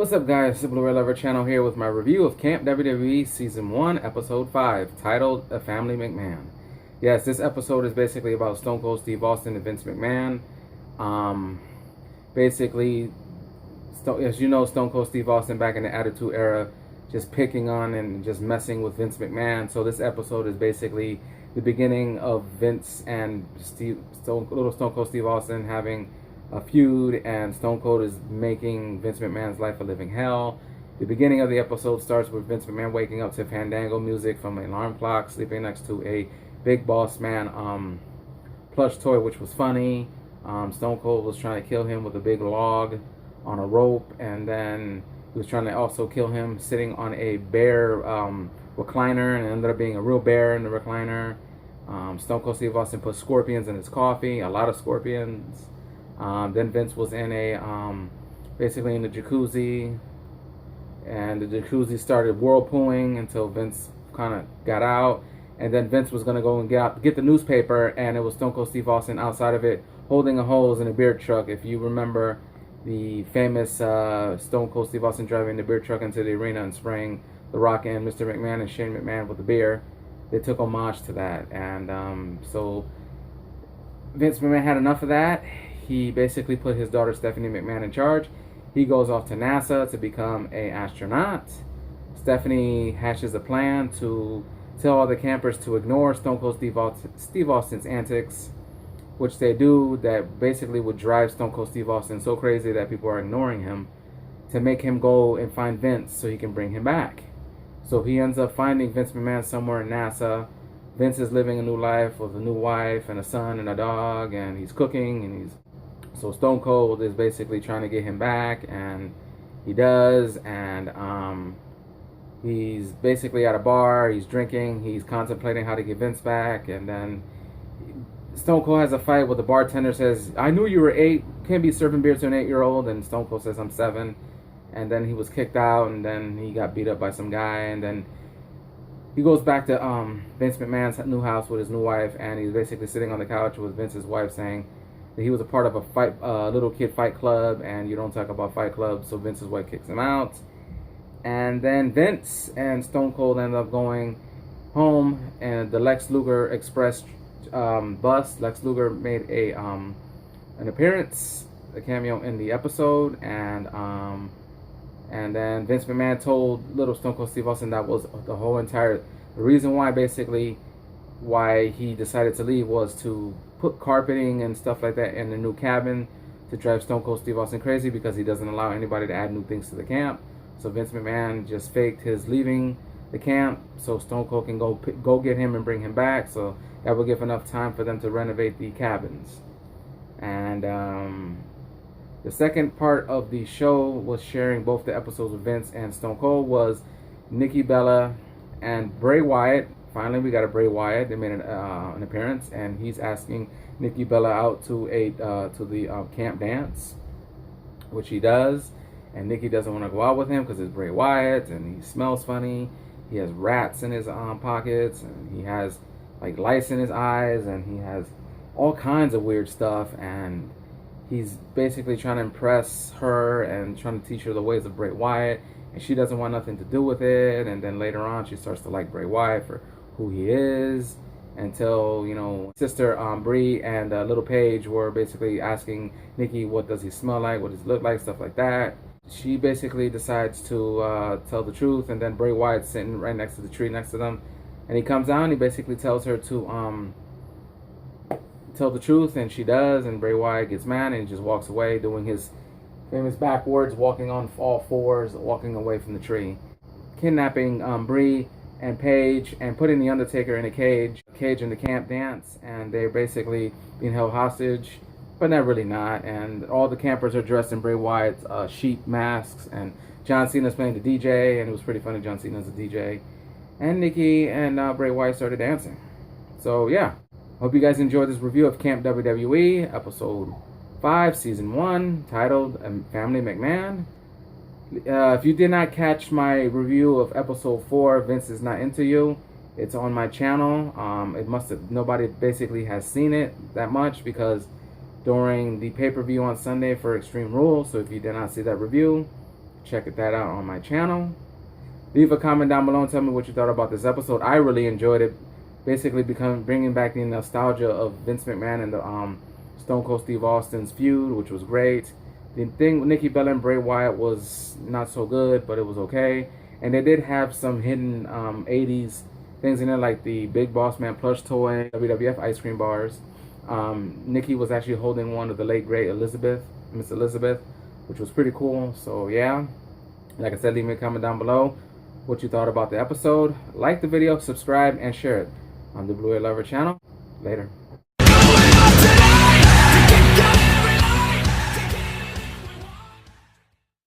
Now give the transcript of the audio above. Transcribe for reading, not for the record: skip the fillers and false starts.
What's up, guys? The BLU-RAY Lover channel here with my review of Camp WWE Season 1, Episode 5, titled A Family McMahon. Yes, this episode is basically about Stone Cold Steve Austin and Vince McMahon. Basically, as you know, Stone Cold Steve Austin back in the Attitude Era just picking on and just messing with Vince McMahon. So this episode is basically the beginning of Vince and little Stone Cold Steve Austin having a feud, and Stone Cold is making Vince McMahon's life a living hell. The beginning of the episode starts with Vince McMahon waking up to Fandango music from an alarm clock, sleeping next to a Big Boss Man plush toy, which was funny. Stone Cold was trying to kill him with a big log on a rope, and then he was trying to also kill him sitting on a bear recliner, and it ended up being a real bear in the recliner. Stone Cold Steve Austin put scorpions in his coffee, a lot of scorpions. Then Vince was in basically in the jacuzzi, and the jacuzzi started whirlpooling until Vince kind of got out, and then Vince was gonna go and get the newspaper, and it was Stone Cold Steve Austin outside of it holding a hose in a beer truck. If you remember the famous Stone Cold Steve Austin driving the beer truck into the arena and spraying The Rock and Mr. McMahon and Shane McMahon with the beer, they took homage to that, and so Vince McMahon had enough of that. He basically put his daughter Stephanie McMahon in charge. He goes off to NASA to become an astronaut. Stephanie hatches a plan to tell all the campers to ignore Stone Cold Steve Austin's antics, which they do, that basically would drive Stone Cold Steve Austin so crazy that people are ignoring him, to make him go and find Vince so he can bring him back. So he ends up finding Vince McMahon somewhere in NASA. Vince is living a new life with a new wife and a son and a dog, and he's cooking, and so Stone Cold is basically trying to get him back, and he does, and he's basically at a bar, he's drinking, he's contemplating how to get Vince back, and then Stone Cold has a fight with the bartender, says, "I knew you were 8, can't be serving beer to an 8-year-old, and Stone Cold says, "I'm 7, and then he was kicked out, and then he got beat up by some guy, and then he goes back to Vince McMahon's new house with his new wife, and he's basically sitting on the couch with Vince's wife saying that he was a part of a little kid fight club, and you don't talk about fight clubs, so Vince's wife kicks him out. And then Vince and Stone Cold end up going home, and the Lex Luger Express bus. Lex Luger made an appearance, a cameo in the episode, and then Vince McMahon told little Stone Cold Steve Austin that was the reason why, basically, why he decided to leave was to put carpeting and stuff like that in the new cabin to drive Stone Cold Steve Austin crazy, because he doesn't allow anybody to add new things to the camp. So Vince McMahon just faked his leaving the camp so Stone Cold can go get him and bring him back. So that will give enough time for them to renovate the cabins. And the second part of the show was sharing both the episodes with Vince and Stone Cold was Nikki Bella and Bray Wyatt. Finally, we got a Bray Wyatt. They made an appearance, and he's asking Nikki Bella out to the camp dance, which he does. And Nikki doesn't want to go out with him because it's Bray Wyatt, and he smells funny. He has rats in his pockets, and he has like lice in his eyes, and he has all kinds of weird stuff. And he's basically trying to impress her and trying to teach her the ways of Bray Wyatt, and she doesn't want nothing to do with it. And then later on, she starts to like Bray Wyatt for who he is, until, you know, sister Brie and little Paige were basically asking Nikki, what does he smell like, what does he look like, stuff like that. She basically decides to tell the truth, and then Bray Wyatt's sitting right next to the tree next to them, and he comes down, he basically tells her to tell the truth, and she does, and Bray Wyatt gets mad and he just walks away, doing his famous backwards, walking on all fours, walking away from the tree, kidnapping Brie and Paige, and putting the Undertaker in a cage in the camp dance, and they're basically being held hostage, but not really not. And all the campers are dressed in Bray Wyatt's sheep masks, and John Cena's playing the DJ, and it was pretty funny. John Cena's a DJ, and Nikki and Bray Wyatt started dancing. So yeah, hope you guys enjoyed this review of Camp WWE Episode 5, Season 1, titled Family McMahon. If you did not catch my review of Episode 4, Vince is Not Into You, it's on my channel. Nobody basically has seen it that much, because during the pay-per-view on Sunday for Extreme Rules, so if you did not see that review, check that out on my channel. Leave a comment down below and tell me what you thought about this episode. I really enjoyed it. Basically, bringing back the nostalgia of Vince McMahon and the Stone Cold Steve Austin's feud, which was great. The thing with Nikki Bella and Bray Wyatt was not so good, but it was okay. And they did have some hidden 80s things in there, like the Big Boss Man plush toy, WWF ice cream bars. Nikki was actually holding one of the late great Miss Elizabeth, which was pretty cool. So yeah, like I said, leave me a comment down below what you thought about the episode. Like the video, subscribe, and share it on the BLU-RAY Lover channel. Later.